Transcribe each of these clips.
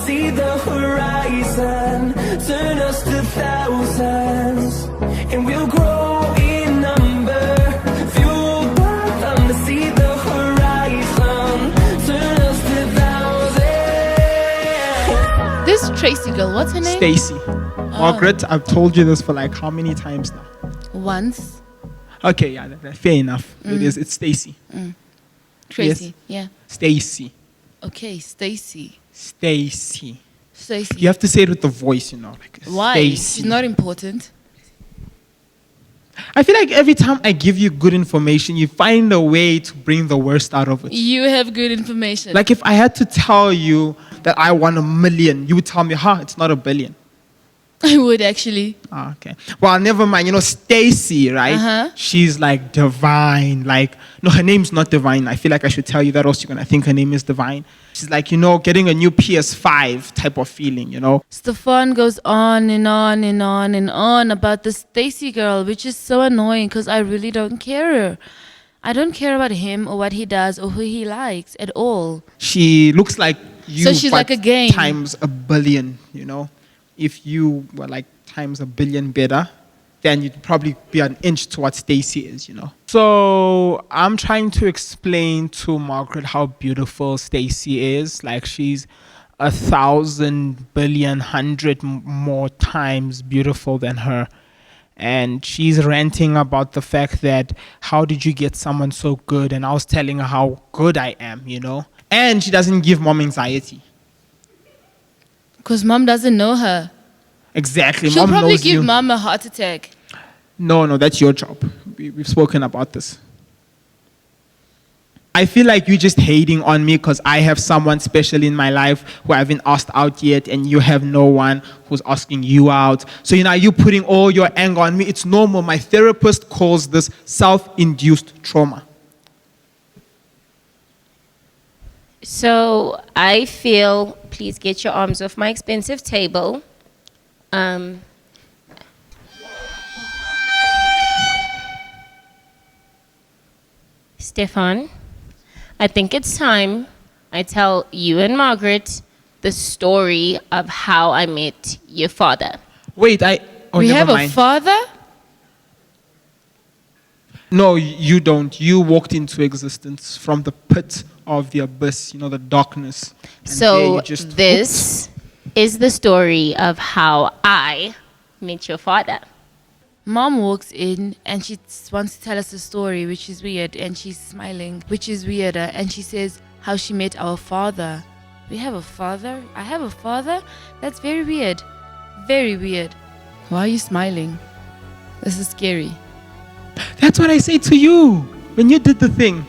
see the horizon, turn us to thousands, and we'll grow in number, fueled by thunder. See the horizon, turn us to thousands. This Tracy girl, what's her name? Stacy. Margaret, I've told you this for like how many times now? Once. Okay, yeah, fair enough. It's Stacy. Tracy, Yes. yeah. Stacy. Okay, Stacy. Stacy. Stacy. You have to say it with the voice, you know. Like Why? Stacy. She's not important. I feel like every time I give you good information, you find a way to bring the worst out of it. You have good information. Like if I had to tell you that I won 1 million, you would tell me, it's not 1 billion. I would actually. Ah, okay. Well, never mind. You know, Stacy, right? Uh-huh. She's like divine. Like, no, her name's not divine. I feel like I should tell you that also. You're going to think her name is divine. She's like, you know, getting a new PS5 type of feeling, you know? Stephan goes on and on and on and on about the Stacy girl, which is so annoying because I really don't care. I don't care about him or what he does or who he likes at all. She looks like you, So she's but like a game. times 1 billion, you know? If you were like times 1 billion better, then you'd probably be an inch to what Stacy is, you know. So I'm trying to explain to Margaret how beautiful Stacy is. Like she's 1,000 billion, 100 more times beautiful than her. And she's ranting about the fact that how did you get someone so good? And I was telling her how good I am, you know. And she doesn't give mom anxiety. Because mom doesn't know her. Exactly. She'll Mom probably knows give you. mom a heart attack. No, that's your job. We've spoken about this. I feel like you're just hating on me because I have someone special in my life who I haven't asked out yet, and you have no one who's asking you out. So, you know, you're putting all your anger on me. It's normal. My therapist calls this self-induced trauma. So I feel, please get your arms off my expensive table. Stephan, I think it's time I tell you and Margaret the story of how I met your father. Wait, We never have mind. a father? No, you don't. You walked into existence from the pit of the abyss, you know, the darkness. And there So you just, this is the story of how I met your father. Mom walks in and she wants to tell us a story, which is weird, and she's smiling, which is weirder, and she says how she met our father. We have a father? I have a father? That's very weird. Very weird. Why are you smiling? This is scary. That's what I say to you when you did the thing.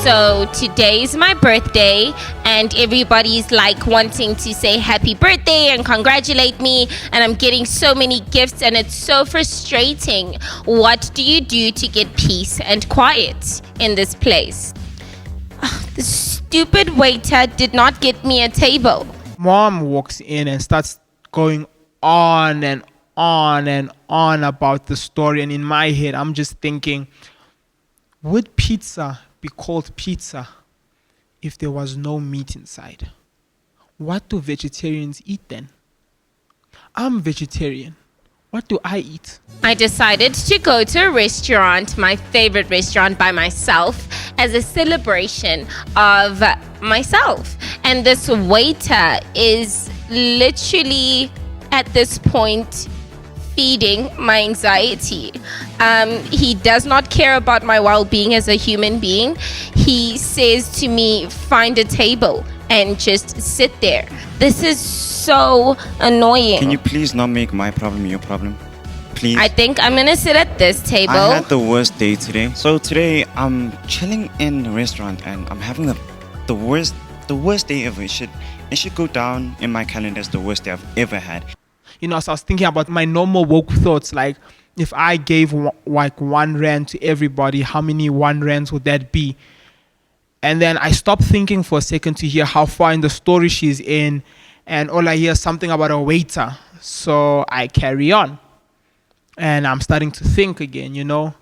So today is my birthday, and everybody's like wanting to say happy birthday and congratulate me, and I'm getting so many gifts, and it's so frustrating. What do you do to get peace and quiet in this place? The stupid waiter did not get me a table. Mom walks in and starts going on and on and on about the story. And in my head, I'm just thinking, would pizza be called pizza if there was no meat inside? What do vegetarians eat then? I'm vegetarian. What do I eat? I decided to go to a restaurant, my favorite restaurant, by myself as a celebration of myself. And this waiter is literally at this point feeding my anxiety. He does not care about my well-being as a human being. He says to me, find a table and just sit there. This is so annoying. Can you please not make my problem your problem? Please. I think I'm gonna sit at this table. I had the worst day today. So today I'm chilling in a restaurant and I'm having the worst day ever. It should go down in my calendar as the worst day I've ever had. You know, so I was thinking about my normal woke thoughts, like if I gave like 1 rand to everybody, how many 1 rands would that be? And then I stopped thinking for a second to hear how far in the story she's in, and all I hear is something about a waiter. So I carry on. And I'm starting to think again, you know,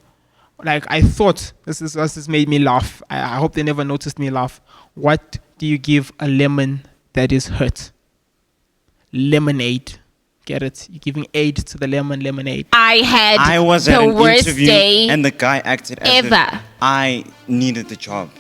like I thought this made me laugh. I hope they never noticed me laugh. What do you give a lemon that is hurt? Lemonade. Get it? You're giving aid to the lemonade. I was at the an worst interview day and the guy acted as ever. if I needed the job.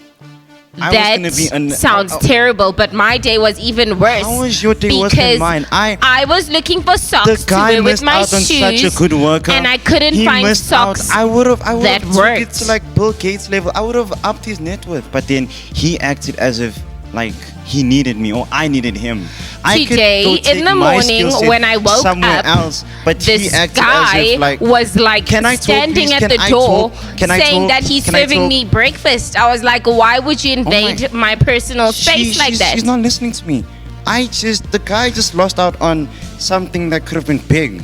That sounds terrible, but my day was even worse. How was your day worse than mine? I was looking for The socks to guy wear with missed my out on shoes, such a good worker. and I couldn't He find missed socks out. I would have that took it worked. to like Bill Gates level. I would have upped his net worth, but then he acted as if like he needed me or I needed him. I could Today go in take the my morning skill set when I woke somewhere up, else, but he this acted guy as if like was like Can I talk, standing please? at Can the I door talk? Can I saying talk? that he's Can I serving talk? me breakfast. I was like, why would you invade my personal space like that? She's not listening to me. The guy just lost out on something that could have been big.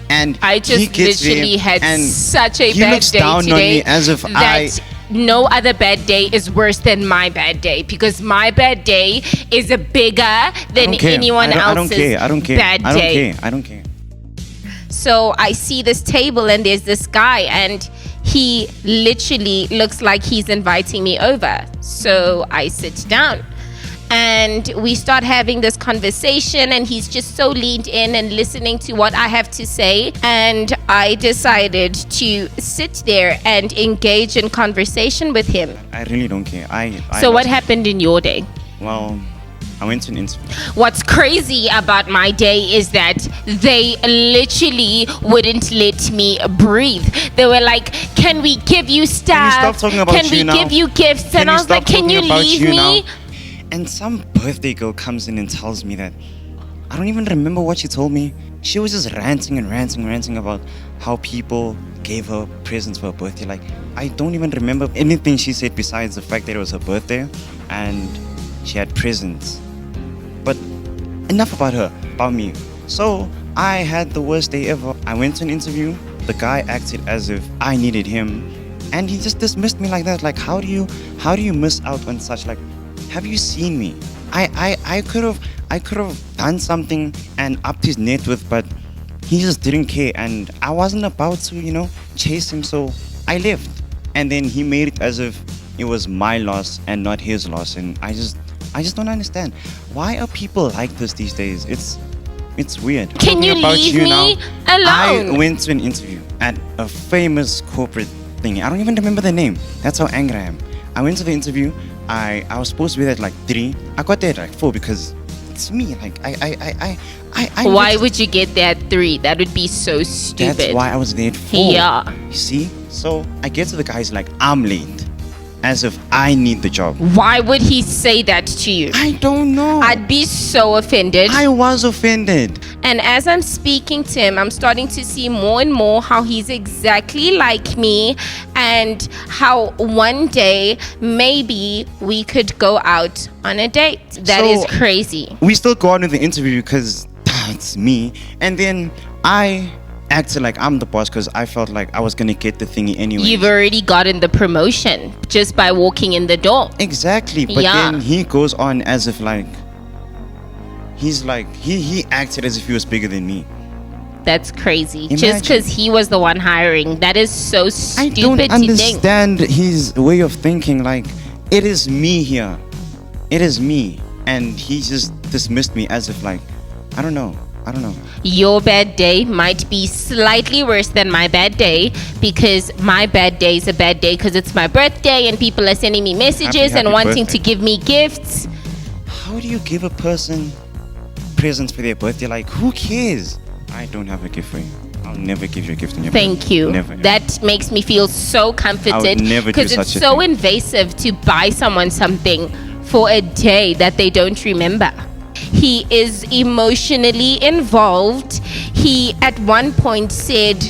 And I he just gets literally there had and such a he bad looks day down on today me as if that no other bad day is worse than my bad day, because my bad day is bigger than anyone else's bad day. I don't care. So I see this table and there's this guy and he literally looks like he's inviting me over. So I sit down and we start having this conversation and he's just so leaned in and listening to what I have to say, and I decided to sit there and engage in conversation with him. I really don't care. So what happened in your day? Well, I went to an interview. What's crazy about my day is that they literally wouldn't let me breathe. They were like, can we give you stuff? stop talking about Can you we now? give you gifts? Can And I you was like, stop can you talking about leave you me? now? And some birthday girl comes in and tells me that I don't even remember what she told me. She was just ranting about how people gave her presents for her birthday. Like, I don't even remember anything she said besides the fact that it was her birthday and she had presents. But enough about her, about me. So I had the worst day ever. I went to an interview. The guy acted as if I needed him, and he just dismissed me like that. Like, how do you miss out on such, like, have you seen me? I could have done something and upped his net worth, but he just didn't care, and I wasn't about to, chase him, so I left. And then he made it as if it was my loss and not his loss, and I just don't understand. Why are people like this these days? It's weird. Can Talking you about leave you me now, alone? I went to an interview at a famous corporate thing. I don't even remember the name. That's how angry I am. I went to the interview. I was supposed to be there at like 3. I got there at like 4 because it's me. Like I Why would you get there at 3? That would be so stupid. That's why I was there at 4. Yeah. You see? So I get to the guy, he's like, I'm late. As if I need the job. Why would he say that to you? I don't know. I'd be so offended. I was offended. And as I'm speaking to him, I'm starting to see more and more how he's exactly like me, and how one day maybe we could go out on a date. That is crazy. We still go on with the interview because it's me. And then I acted like I'm the boss because I felt like I was going to get the thingy anyway. You've already gotten the promotion just by walking in the door. Exactly. But Yeah. then he goes on as if like, he's like, he acted as if he was bigger than me. That's crazy. Imagine. Just because he was the one hiring. That is so I stupid don't to think. understand his way of thinking. Like, it is me here. It is me. And he just dismissed me as if like, I don't know. Your bad day might be slightly worse than my bad day, because my bad day is a bad day because it's my birthday and people are sending me messages and Happy wanting birthday. to give me gifts. How do you give a person presents for their birthday? Like, who cares? I don't have a gift for you. I'll never give you a gift on your Thank birthday. you. Never. That makes me feel so comforted, never do because it's such a so thing. invasive to buy someone something for a day that they don't remember. He is emotionally involved. He at one point said,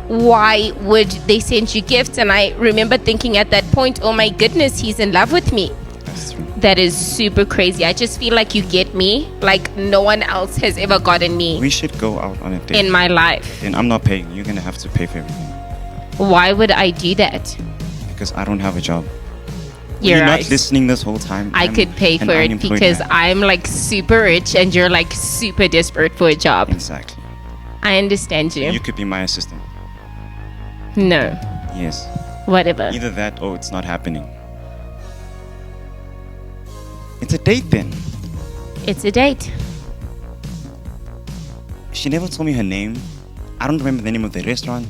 why would they send you gifts? And I remember thinking at that point, oh my goodness, he's in love with me. That's true. That is super crazy. I just feel like you get me like no one else has ever gotten me We should go out on a date. in my life. And I'm not paying. You're gonna have to pay for everything Why would I do that? because I don't have a job. You're You're right. not listening this whole time. I I'm could pay an for it unemployed because man. I'm like super rich and you're like super desperate for a job. Exactly. I understand you. You could be my assistant. No. Yes. Whatever. Either that or it's not happening. It's a date then. It's a date. She never told me her name. I don't remember the name of the restaurant.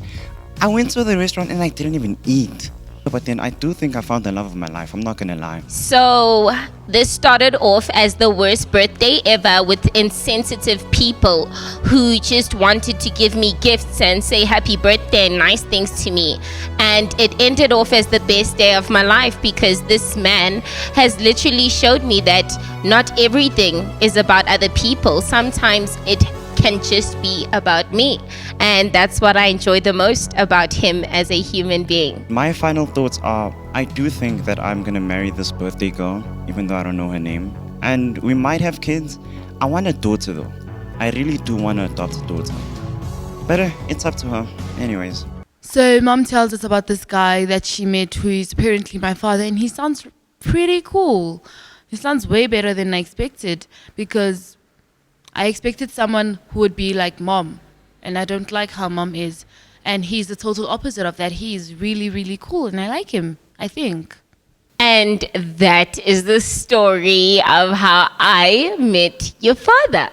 I went to the restaurant and I didn't even eat. But then I do think I found the love of my life. I'm not gonna lie. So this started off as the worst birthday ever with insensitive people who just wanted to give me gifts and say happy birthday and nice things to me. And it ended off as the best day of my life because this man has literally showed me that not everything is about other people. Sometimes it can just be about me, and that's what I enjoy the most about him as a human being. My final thoughts are, I do think that I'm gonna marry this birthday girl, even though I don't know her name. And we might have kids. I want a daughter though. I really do want to adopt a daughter. But it's up to her. Anyways. So mom tells us about this guy that she met who is apparently my father, and he sounds pretty cool. He sounds way better than I expected, because I expected someone who would be like mom, and I don't like how mom is. And he's the total opposite of that. He is really, really cool, and I like him, I think. And that is the story of how I met your father.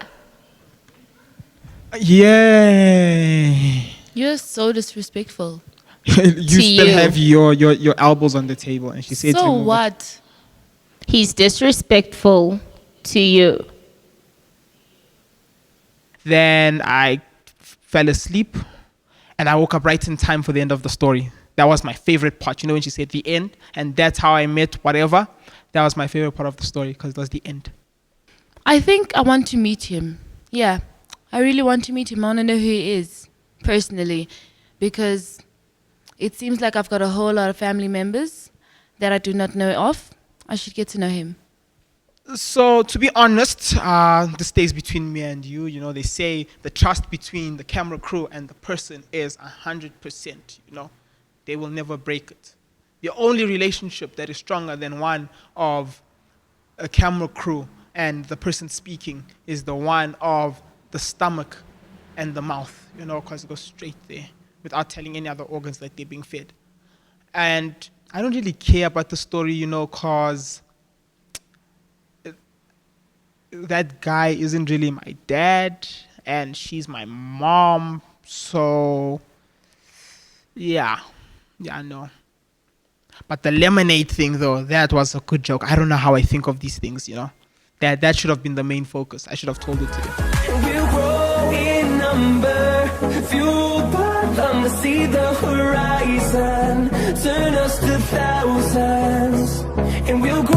Yay. You're so disrespectful. You still you. have your elbows on the table, and she said, So remove it. what? He's disrespectful to you. Then I fell asleep, and I woke up right in time for the end of the story. That was my favorite part. You know, when she said the end, and that's how I met whatever. That was my favorite part of the story, because it was the end. I think I want to meet him. Yeah, I really want to meet him. I want to know who he is, personally, because it seems like I've got a whole lot of family members that I do not know of. I should get to know him. So, to be honest, this stays between me and you. You know, they say the trust between the camera crew and the person is 100%. You know, they will never break it. The only relationship that is stronger than one of a camera crew and the person speaking is the one of the stomach and the mouth, you know, because it goes straight there without telling any other organs that they're being fed. And I don't really care about the story, you know, because that guy isn't really my dad, and she's my mom. So, yeah, no. But the lemonade thing, though, that was a good joke. I don't know how I think of these things, you know. That should have been the main focus. I should have told it to you. We'll grow in number, fueled by them to see the horizon, turn us to thousands, and we'll grow